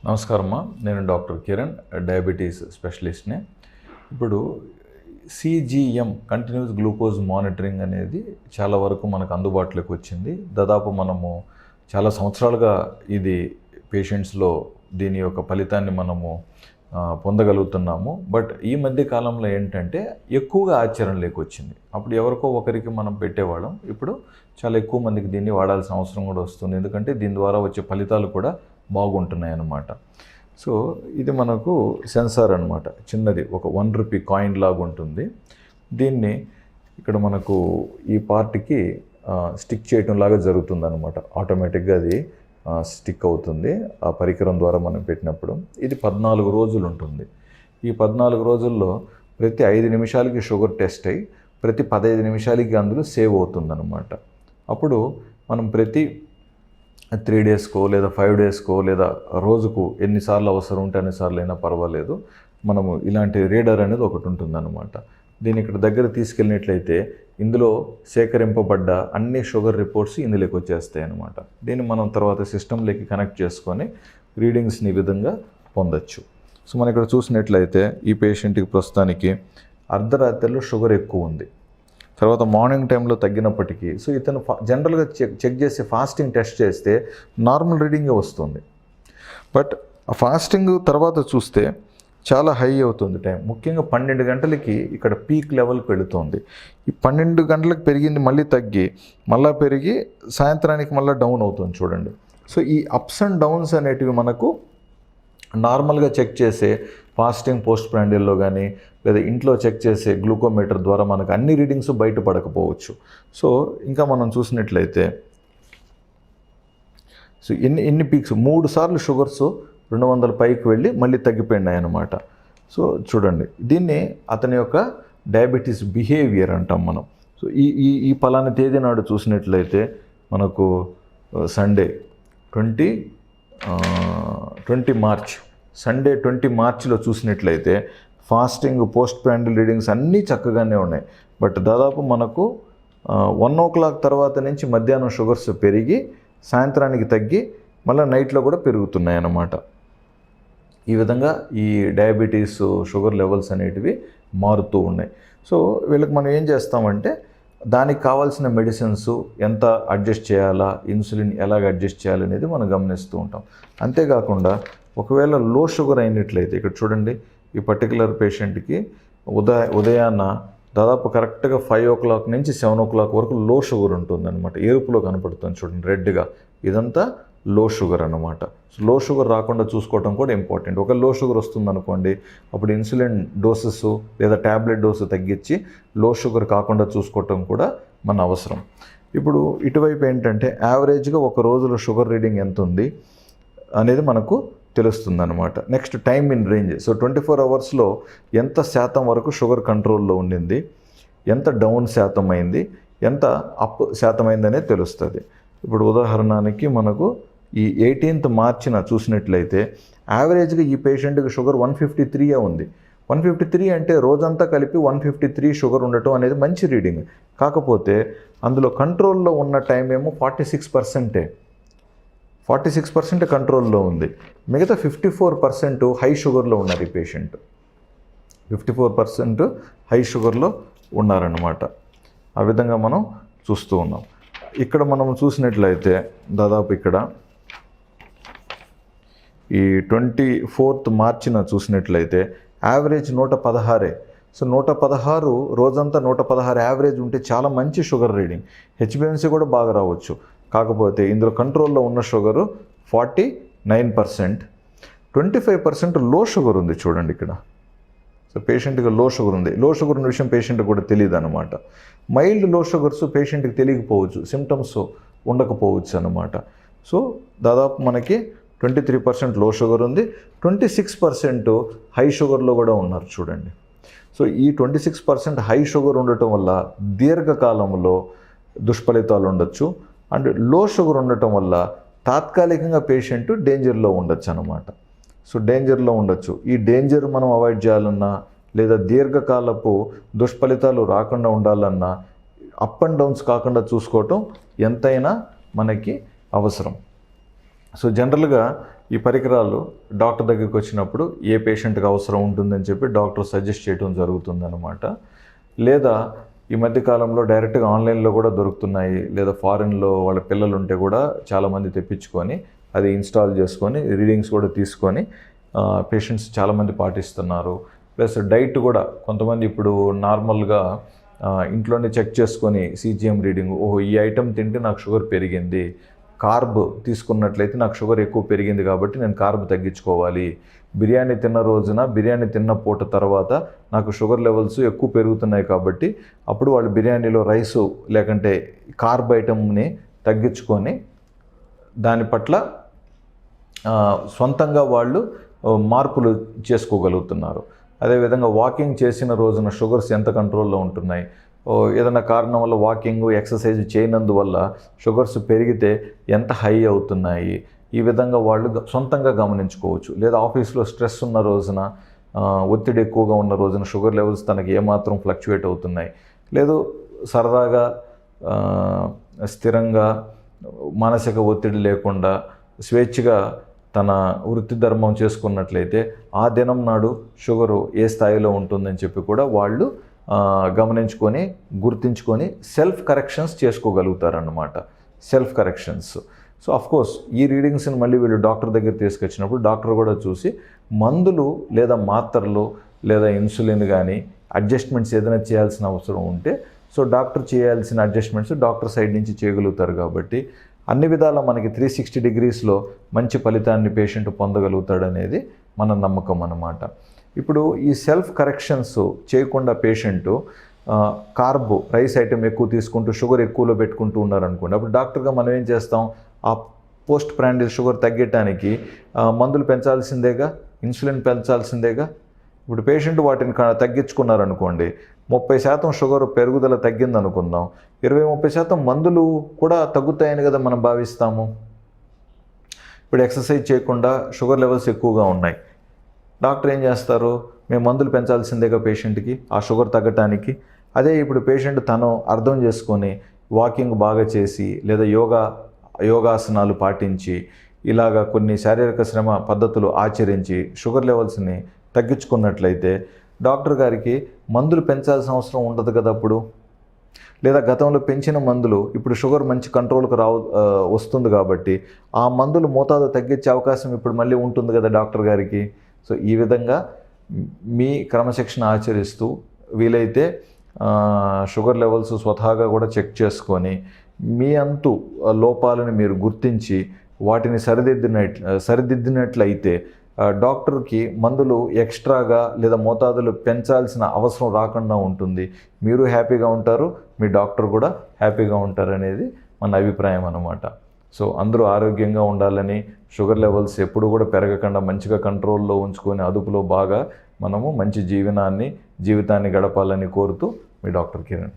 నమస్కారమ్మా, నేను doctor Kiran, diabetes స్పెషలిస్ట్ని. ఇప్పుడు CGM continuous glucose monitoring అనేది చాలా వరకు మనకు అందుబాటులోకి వచ్చింది. దాదాపు మనము చాలా సంవత్సరాలుగా ఇది పేషెంట్స్లో దీని యొక్క ఫలితాన్ని మనము పొందగలుగుతున్నాము. బట్ ఈ మధ్య కాలంలో ఏంటంటే ఎక్కువగా ఆచరణలోకి వచ్చింది. అప్పుడు ఎవరికో ఒకరికి మనం పెట్టేవాళ్ళం, ఇప్పుడు చాలా ఎక్కువ మందికి దీన్ని వాడాల్సిన అవసరం కూడా వస్తుంది. ఎందుకంటే దీని ద్వారా వచ్చే ఫలితాలు కూడా బాగుంటున్నాయి అన్నమాట. సో ఇది మనకు సెన్సార్ అన్నమాట, చిన్నది, ఒక ₹1 కాయిన్ లాగా ఉంటుంది. దీన్ని ఇక్కడ మనకు ఈ పార్ట్కి స్టిక్ చేయటం లాగా జరుగుతుంది అన్నమాట. ఆటోమేటిక్గా అది స్టిక్ అవుతుంది ఆ పరికరం ద్వారా మనం పెట్టినప్పుడు. ఇది 14 రోజులు ఉంటుంది. ఈ 14 రోజుల్లో ప్రతి 5 నిమిషాలకి షుగర్ టెస్ట్ అయ్యి ప్రతి 15 నిమిషాలకి అందులో సేవ్ అవుతుందన్నమాట. అప్పుడు మనం ప్రతి 3 డేస్కో లేదా 5 డేస్కో లేదా రోజుకు ఎన్నిసార్లు అవసరం ఉంటే అన్నిసార్లు అయినా పర్వాలేదు, మనము ఇలాంటి రీడర్ అనేది ఒకటి ఉంటుందన్నమాట. దీన్ని ఇక్కడ దగ్గర తీసుకెళ్ళినట్లయితే ఇందులో సేకరింపబడ్డ అన్ని షుగర్ రిపోర్ట్స్ ఇందులోకి వచ్చేస్తాయి అన్నమాట. దీన్ని మనం తర్వాత సిస్టంలోకి కనెక్ట్ చేసుకొని రీడింగ్స్ని ఈ విధంగా పొందొచ్చు. సో మనం ఇక్కడ చూసినట్లయితే ఈ పేషెంట్కి ప్రస్తుతానికి అర్ధరాత్రిలో షుగర్ ఎక్కువ ఉంది, తర్వాత మార్నింగ్ టైంలో తగ్గినప్పటికీ, సో ఇతను జనరల్గా చెక్ చేసి ఫాస్టింగ్ టెస్ట్ చేస్తే నార్మల్ రీడింగే వస్తుంది. బట్ ఆ ఫాస్టింగ్ తర్వాత చూస్తే చాలా హై అవుతుంది టైం. ముఖ్యంగా 12 గంటలకి ఇక్కడ పీక్ లెవెల్కి వెళుతుంది. ఈ 12 గంటలకు పెరిగింది మళ్ళీ తగ్గి మళ్ళీ పెరిగి సాయంత్రానికి మళ్ళీ డౌన్ అవుతుంది చూడండి. సో ఈ అప్స్ అండ్ డౌన్స్ అనేటివి మనకు నార్మల్గా చెక్ చేసే ఫాస్టింగ్ పోస్ట్ ప్రాండిల్లో కానీ లేదా ఇంట్లో చెక్ చేసే గ్లూకోమీటర్ ద్వారా మనకు అన్ని రీడింగ్స్ బయటపడకపోవచ్చు. సో ఇంకా మనం చూసినట్లయితే సో ఎన్ని పీక్స్ 3 సార్లు షుగర్స్ 200 పైకి వెళ్ళి మళ్ళీ తగ్గిపోయినాయి అన్నమాట. సో చూడండి, దీన్ని అతని యొక్క డయాబెటీస్ బిహేవియర్ అంటాం మనం. సో ఈ పలానా తేదీ నాడు చూసినట్లయితే మనకు సండే 20 మార్చ్, సండే 20 మార్చ్లో చూసినట్లయితే ఫాస్టింగ్ పోస్ట్ ప్రాండిల్ రీడింగ్స్ అన్నీ చక్కగానే ఉన్నాయి. బట్ దాదాపు మనకు 1 o'clock తర్వాత నుంచి మధ్యాహ్నం షుగర్స్ పెరిగి సాయంత్రానికి తగ్గి మళ్ళీ నైట్లో కూడా పెరుగుతున్నాయి అన్నమాట. ఈ విధంగా ఈ డయాబెటీస్ షుగర్ లెవెల్స్ అనేటివి మారుతూ ఉన్నాయి. సో వీళ్ళకి మనం ఏం చేస్తామంటే దానికి కావాల్సిన మెడిసిన్స్ ఎంత అడ్జస్ట్ చేయాలా, ఇన్సులిన్ ఎలాగ అడ్జస్ట్ చేయాలనేది మనం గమనిస్తూ ఉంటాం. అంతేకాకుండా ఒకవేళ లో షుగర్ అయినట్లయితే ఇక్కడ చూడండి, ఈ పర్టికులర్ పేషెంట్కి ఉదయాన్న దాదాపు కరెక్ట్గా 5 o'clock నుంచి 7 o'clock వరకు లో షుగర్ ఉంటుందన్నమాట. ఎరుపులో కనపడుతుంది చూడండి రెడ్గా, ఇదంతా లో షుగర్ అన్నమాట. సో లో షుగర్ రాకుండా చూసుకోవడం కూడా ఇంపార్టెంట్. ఒక లో షుగర్ వస్తుందనుకోండి, అప్పుడు ఇన్సులిన్ డోసెస్ లేదా ట్యాబ్లెట్ డోసు తగ్గించి లో షుగర్ కాకుండా చూసుకోవటం కూడా మన అవసరం. ఇప్పుడు ఇటువైపు ఏంటంటే యావరేజ్గా ఒక రోజులో షుగర్ రీడింగ్ ఎంత ఉంది అనేది మనకు తెలుస్తుంది అనమాట. Next time in range. So 24 అవర్స్లో ఎంత శాతం వరకు షుగర్ కంట్రోల్లో ఉండింది, ఎంత డౌన్ శాతం అయింది, ఎంత అప్ శాతం అయింది అనేది తెలుస్తుంది. ఇప్పుడు ఉదాహరణకి మనకు ఈ 18th మార్చిన చూసినట్లయితే యావరేజ్గా ఈ పేషెంట్కి షుగర్ 153 ఉంది. 153 అంటే రోజంతా కలిపి 153 షుగర్ ఉండటం అనేది మంచి రీడింగ్. కాకపోతే అందులో కంట్రోల్లో ఉన్న టైం ఏమో 46% కంట్రోల్లో ఉంది. మిగతా 54% హై షుగర్లో ఉన్నారు ఈ పేషెంట్. 54% హై షుగర్లో ఉన్నారన్నమాట. ఆ విధంగా మనం చూస్తూ ఉన్నాం. ఇక్కడ మనం చూసినట్లయితే దాదాపు ఇక్కడ ఈ 24th మార్చిన చూసినట్లయితే యావరేజ్ 116. సో 116 రోజంతా 116 యావరేజ్ ఉంటే చాలా మంచి షుగర్ రీడింగ్. హెచ్బిఎన్సీ కూడా బాగా రావచ్చు. కాకపోతే ఇందులో కంట్రోల్లో ఉన్న షుగరు 49%, 25% లో షుగర్ ఉంది చూడండి ఇక్కడ. సో పేషెంట్కి లో షుగర్ ఉంది. లో షుగర్ ఉన్న విషయం పేషెంట్కి కూడా తెలియదు అనమాట. మైల్డ్ లో షుగర్స్ పేషెంట్కి తెలియకపోవచ్చు, సిమ్టమ్స్ ఉండకపోవచ్చు అన్నమాట. సో దాదాపు మనకి 23% లో షుగర్ ఉంది, 26% హై షుగర్లో కూడా ఉన్నారు చూడండి. సో ఈ 26% హై షుగర్ ఉండటం వల్ల దీర్ఘకాలంలో దుష్ఫలితాలు ఉండొచ్చు. అండ్ లో షుగర్ ఉండటం వల్ల తాత్కాలికంగా పేషెంట్ డేంజర్లో ఉండొచ్చు అన్నమాట. సో డేంజర్లో ఉండొచ్చు. ఈ డేంజర్ మనం అవాయిడ్ చేయాలన్నా లేదా దీర్ఘకాలపు దుష్ఫలితాలు రాకుండా ఉండాలన్నా అప్ అండ్ డౌన్స్ కాకుండా చూసుకోవటం ఎంతైనా మనకి అవసరం. సో జనరల్గా ఈ పరికరాలు డాక్టర్ దగ్గరికి వచ్చినప్పుడు ఏ పేషెంట్కి అవసరం ఉంటుందని చెప్పి డాక్టర్ సజెస్ట్ చేయడం జరుగుతుందన్నమాట. లేదా ఈ మధ్యకాలంలో డైరెక్ట్గా ఆన్లైన్లో కూడా దొరుకుతున్నాయి, లేదా ఫారిన్లో వాళ్ళ పిల్లలు ఉంటే కూడా చాలామంది తెప్పించుకొని అది ఇన్స్టాల్ చేసుకొని రీడింగ్స్ కూడా తీసుకొని పేషెంట్స్ చాలామంది పాటిస్తున్నారు. ప్లస్ డైట్ కూడా కొంతమంది ఇప్పుడు నార్మల్గా ఇంట్లోనే చెక్ చేసుకొని CGM రీడింగ్, ఓహో ఈ ఐటెం తింటే నాకు షుగర్ పెరిగింది, కార్బ్ తీసుకున్నట్లయితే నాకు షుగర్ ఎక్కువ పెరిగింది కాబట్టి నేను కార్బ్ తగ్గించుకోవాలి, బిర్యానీ తిన్న రోజున బిర్యానీ తిన్న పూట తర్వాత నాకు షుగర్ లెవెల్స్ ఎక్కువ పెరుగుతున్నాయి కాబట్టి అప్పుడు వాళ్ళు బిర్యానీలో రైసు లేకంటే కార్బ్ ఐటమ్ని తగ్గించుకొని దాని పట్ల సొంతంగా వాళ్ళు మార్పులు చేసుకోగలుగుతున్నారు. అదేవిధంగా వాకింగ్ చేసిన రోజున షుగర్స్ ఎంత కంట్రోల్లో ఉంటున్నాయి, ఏదైనా కారణం వల్ల వాకింగ్ ఎక్సర్సైజ్ చేయనందువల్ల షుగర్స్ పెరిగితే ఎంత హై అవుతున్నాయి, ఈ విధంగా వాళ్ళు సొంతంగా గమనించుకోవచ్చు. లేదా ఆఫీస్లో స్ట్రెస్ ఉన్న రోజున, ఒత్తిడి ఎక్కువగా ఉన్న రోజున షుగర్ లెవెల్స్ తనకి ఏమాత్రం ఫ్లక్చువేట్ అవుతున్నాయి, లేదు సరదాగా స్థిరంగా మానసిక ఒత్తిడి లేకుండా స్వేచ్ఛగా తన వృత్తి ధర్మం చేసుకున్నట్లయితే ఆ దినం నాడు షుగరు ఏ స్థాయిలో ఉంటుందని చెప్పి కూడా వాళ్ళు గమనించుకొని గుర్తించుకొని సెల్ఫ్ కరెక్షన్స్ చేసుకోగలుగుతారన్నమాట. Self corrections. సో అఫ్కోర్స్ ఈ రీడింగ్స్ని మళ్ళీ వీళ్ళు డాక్టర్ దగ్గర తీసుకొచ్చినప్పుడు డాక్టర్ కూడా చూసి మందులు లేదా మాత్రలు లేదా ఇన్సులిన్ కానీ అడ్జస్ట్మెంట్స్ ఏదైనా చేయాల్సిన అవసరం ఉంటే సో డాక్టర్ చేయాల్సిన అడ్జస్ట్మెంట్స్ డాక్టర్ సైడ్ నుంచి చేయగలుగుతారు. కాబట్టి అన్ని విధాలా మనకి 360 డిగ్రీస్లో మంచి ఫలితాన్ని పేషెంట్ పొందగలుగుతాడనేది మన నమ్మకం అన్నమాట. ఇప్పుడు ఈ సెల్ఫ్ కరెక్షన్స్ చేయకుండా పేషెంటు కార్బ్ రైస్ ఐటెం ఎక్కువ తీసుకుంటూ షుగర్ ఎక్కువలో పెట్టుకుంటూ ఉన్నారనుకోండి, అప్పుడు డాక్టర్గా మనం ఏం చేస్తాం, ఆ పోస్ట్ ప్రాండిల్ షుగర్ తగ్గటానికి మందులు పెంచాల్సిందేగా, ఇన్సులిన్ పెంచాల్సిందేగా. ఇప్పుడు పేషెంట్ వాటిని తగ్గించుకున్నారనుకోండి, 30% షుగర్ పెరుగుదల తగ్గిందనుకుందాం, 20-30% మందులు కూడా తగ్గుతాయని కదా మనం భావిస్తాము. ఇప్పుడు ఎక్సర్సైజ్ చేయకుండా షుగర్ లెవెల్స్ ఎక్కువగా ఉన్నాయి, డాక్టర్ ఏం చేస్తారు, మేము మందులు పెంచాల్సిందేగా పేషెంట్కి ఆ షుగర్ తగ్గటానికి. అదే ఇప్పుడు పేషెంట్ తను అర్థం చేసుకొని వాకింగ్ బాగా చేసి లేదా యోగాసనాలు పాటించి ఇలాగా కొన్ని శారీరక శ్రమ పద్ధతులు ఆచరించి షుగర్ లెవెల్స్ని తగ్గించుకున్నట్లయితే డాక్టర్ గారికి మందులు పెంచాల్సిన అవసరం ఉండదు కదా అప్పుడు. లేదా గతంలో పెంచిన మందులు ఇప్పుడు షుగర్ మంచి కంట్రోల్కి వస్తుంది కాబట్టి ఆ మందులు మోతాదు తగ్గించే అవకాశం ఇప్పుడు మళ్ళీ ఉంటుంది కదా డాక్టర్ గారికి. సో ఈ విధంగా మీ క్రమశిక్షణ ఆచరిస్తూ వీలైతే షుగర్ లెవెల్స్ స్వతహాగా కూడా చెక్ చేసుకొని మీ అంతు లోపాలను మీరు గుర్తించి వాటిని సరిదిద్దినట్లయితే డాక్టర్కి మందులు ఎక్స్ట్రాగా లేదా మోతాదులు పెంచాల్సిన అవసరం రాకుండా ఉంటుంది. మీరు హ్యాపీగా ఉంటారు, మీ డాక్టర్ కూడా హ్యాపీగా ఉంటారనేది మన అభిప్రాయం అన్నమాట. సో అందరూ ఆరోగ్యంగా ఉండాలని, షుగర్ లెవెల్స్ ఎప్పుడు కూడా పెరగకుండా మంచిగా కంట్రోల్లో ఉంచుకొని అదుపులో బాగా మనము మంచి జీవితాన్ని గడపాలని కోరుతూ మీ డాక్టర్ కిరణ్.